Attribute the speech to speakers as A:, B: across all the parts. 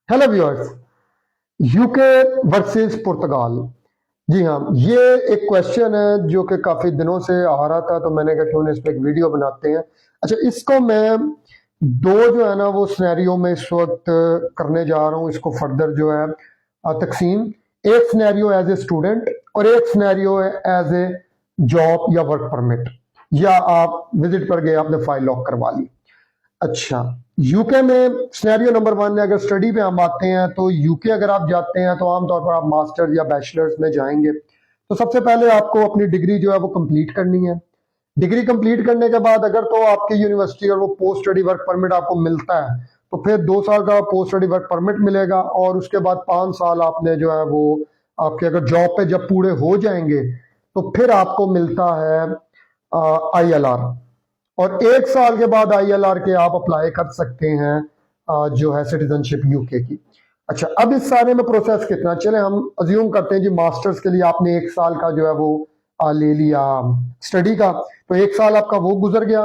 A: Hello viewers. UK versus पुर्तगाल। जी हाँ, ये एक क्वेश्चन है जो कि काफी दिनों से आ रहा था, तो मैंने कहा क्यों ना इस पे एक वीडियो बनाते हैं। अच्छा, इसको मैं दो जो है ना वो सिनेरियो में इस वक्त करने जा रहा हूँ। इसको फर्दर जो है तकसीम, एक सिनेरियो एज ए स्टूडेंट और एक सिनेरियो एज ए जॉब या वर्क परमिट, या आप विजिट पर गए, आपने फाइल लॉक करवा ली। अच्छा, यूके में सिनेरियो नंबर वन है। अगर स्टडी पे हम आते हैं तो यूके अगर आप जाते हैं तो आमतौर पर आप मास्टर्स या बैचलर्स में जाएंगे, तो सबसे पहले आपको अपनी डिग्री जो है वो कंप्लीट करनी है। डिग्री कंप्लीट करने के बाद अगर तो आपकी यूनिवर्सिटी और वो पोस्ट स्टडी वर्क परमिट आपको मिलता है, तो फिर 2 साल का पोस्ट स्टडी वर्क परमिट मिलेगा, और उसके बाद 5 साल आपने जो है वो आपके अगर जॉब पे जब पूरे हो जाएंगे तो फिर आपको मिलता है ILR। और 1 साल के बाद ILR के आप अप्लाई कर सकते हैं जो है सिटीजनशिप यूके की। अच्छा, अब इस सारे में प्रोसेस कितना, चले हम अज्यूम करते हैं जी मास्टर्स के लिए आपने 1 साल का जो है वो ले लिया स्टडी का, तो 1 साल आपका वो गुजर गया,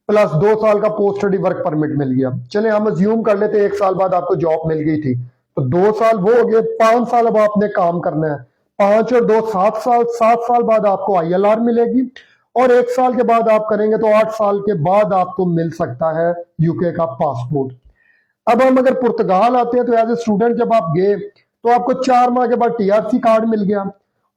A: प्लस 2 साल का पोस्ट स्टडी वर्क परमिट मिल गया। चले हम अज्यूम कर लेते 1 साल बाद आपको जॉब मिल गई थी, तो 2 साल वो हो गए, 5 साल अब आपने काम करना है। 5 और 2 7 साल, 7 साल बाद आपको ILR मिलेगी, और 1 साल के बाद आप करेंगे तो 8 साल के बाद आपको मिल सकता है यूके का पासपोर्ट। अब हम अगर पुर्तगाल आते हैं तो एज ए स्टूडेंट जब आप गए तो आपको 4 माह के बाद TRC कार्ड मिल गया,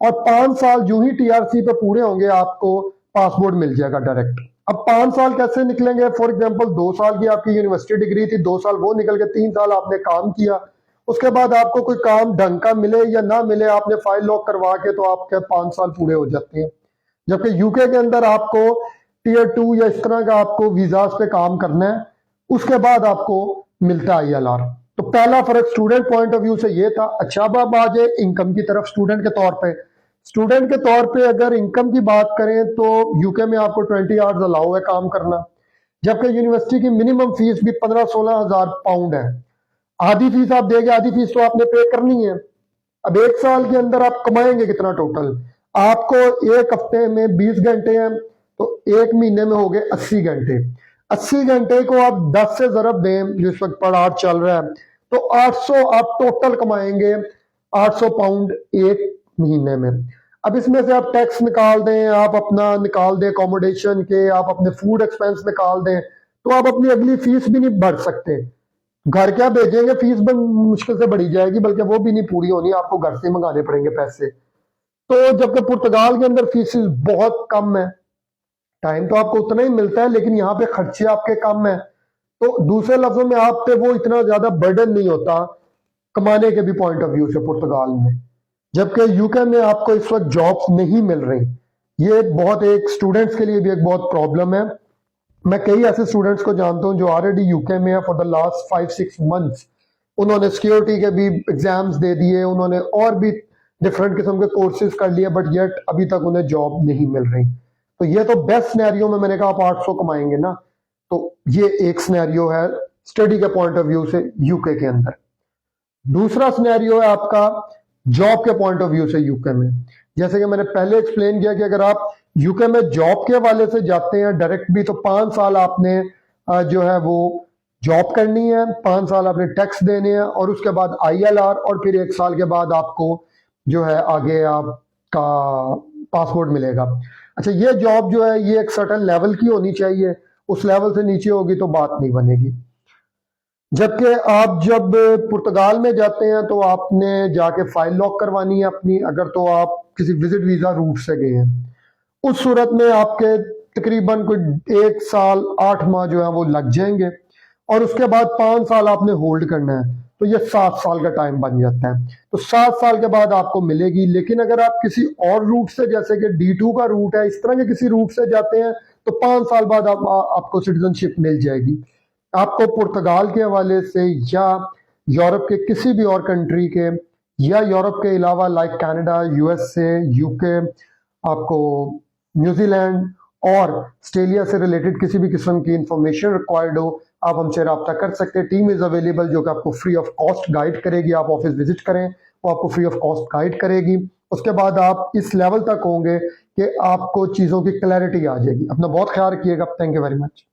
A: और 5 साल जो ही TRC पे पूरे होंगे आपको पासपोर्ट मिल जाएगा डायरेक्ट। अब 5 साल कैसे निकलेंगे, फॉर एग्जाम्पल 2 साल की आपकी यूनिवर्सिटी डिग्री थी, 2 साल वो निकल के 3 साल आपने काम किया। उसके बाद आपको कोई काम ढंग का मिले या ना मिले, आपने फाइल लॉक करवा के तो आपके 5 साल पूरे हो जाते हैं। जबकि यूके के अंदर आपको Tier 2 या इस तरह का आपको वीजास पे काम करना है, उसके बाद आपको मिलता है ILR। तो पहला फर्क स्टूडेंट पॉइंट ऑफ व्यू से ये था। अच्छा, अब आ जाए इनकम की तरफ। स्टूडेंट के तौर पे, स्टूडेंट के तौर पे अगर इनकम की बात करें तो यूके में आपको 20 आवर्स अलाउ है काम करना, जबकि यूनिवर्सिटी की मिनिमम फीस भी 15-16 हज़ार पाउंड है। आधी फीस आप देंगे, आधी फीस तो आपने पे करनी है। अब 1 साल के अंदर आप कमाएंगे कितना टोटल, आपको एक हफ्ते में 20 घंटे हैं, तो एक महीने में हो गए 80 घंटे। 80 घंटे को आप 10 से जरब दें, जो इस वक्त पर 8 चल रहा है, तो 800 आप टोटल कमाएंगे, 800 पाउंड एक महीने में। अब इसमें से आप टैक्स निकाल दें, आप अपना निकाल दें अकोमोडेशन के, आप अपने फूड एक्सपेंस निकाल दें, तो आप अपनी अगली फीस भी नहीं भर सकते। घर क्या भेजेंगे, फीस भी मुश्किल से बढ़ी जाएगी, बल्कि वो भी नहीं पूरी होनी, आपको घर से मंगाने पड़ेंगे पैसे। तो जबकि पुर्तगाल के अंदर फीसिस बहुत कम है, टाइम तो आपको उतना ही मिलता है, लेकिन यहाँ पे खर्चे आपके कम है। तो दूसरे लफ्जों में आप पे वो इतना ज्यादा बर्डन नहीं होता कमाने के भी पॉइंट ऑफ व्यू से पुर्तगाल में। जबकि यूके में आपको इस वक्त जॉब्स नहीं मिल रही, ये बहुत एक स्टूडेंट्स के लिए भी एक बहुत प्रॉब्लम है। मैं कई ऐसे स्टूडेंट्स को जानता हूं जो ऑलरेडी यूके में है फॉर द लास्ट 5-6 मंथ्स। उन्होंने सिक्योरिटी के भी एग्जाम्स दे दिए, उन्होंने और भी डिफरेंट किस्म के कोर्सेज कर लिए, बट येट अभी तक उन्हें जॉब नहीं मिल रही। तो ये तो बेस्ट सिनेरियो में मैंने कहा आप 800 कमाएंगे ना, तो ये एक सिनेरियो है स्टडी के पॉइंट ऑफ व्यू से यूके के अंदर। दूसरा सिनेरियो है आपका जॉब के पॉइंट ऑफ व्यू से यूके में। जैसे कि मैंने पहले एक्सप्लेन किया कि अगर आप यूके में जॉब के हवाले से जाते हैं डायरेक्ट भी, तो 5 साल आपने जो है वो जॉब करनी है, 5 साल आपने टैक्स देने हैं, और उसके बाद ILR, और फिर 1 साल के बाद आपको जो है आगे आपका पासपोर्ट मिलेगा। अच्छा, ये जॉब जो है ये एक सर्टेन लेवल की होनी चाहिए, उस लेवल से नीचे होगी तो बात नहीं बनेगी। जबकि आप जब पुर्तगाल में जाते हैं तो आपने जाके फाइल लॉक करवानी है अपनी, अगर तो आप किसी विजिट वीजा रूट से गए हैं। उस सूरत में आपके तकरीबन कोई 1 साल 8 माह जो है वो लग जाएंगे, और उसके बाद 5 साल आपने होल्ड करना है, तो ये 7 साल का टाइम बन जाता है। तो 7 साल के बाद आपको मिलेगी। लेकिन अगर आप किसी और रूट से, जैसे कि D2 का रूट है, इस तरह के किसी रूट से जाते हैं, तो 5 साल बाद आपको सिटीजनशिप मिल जाएगी। आपको पुर्तगाल के हवाले से या यूरोप के किसी भी और कंट्री के, या यूरोप के अलावा लाइक कनाडा, USA, यूके, आपको न्यूजीलैंड और ऑस्ट्रेलिया से रिलेटेड किसी भी किस्म की इंफॉर्मेशन रिक्वायर्ड हो, आप हमसे रब्ता कर सकते हैं। टीम इज अवेलेबल जो कि आपको फ्री ऑफ कॉस्ट गाइड करेगी। आप ऑफिस विजिट करें, वो आपको फ्री ऑफ कॉस्ट गाइड करेगी। उसके बाद आप इस लेवल तक होंगे कि आपको चीज़ों की क्लैरिटी आ जाएगी। अपना बहुत ख्याल रखिएगा। Thank you very much.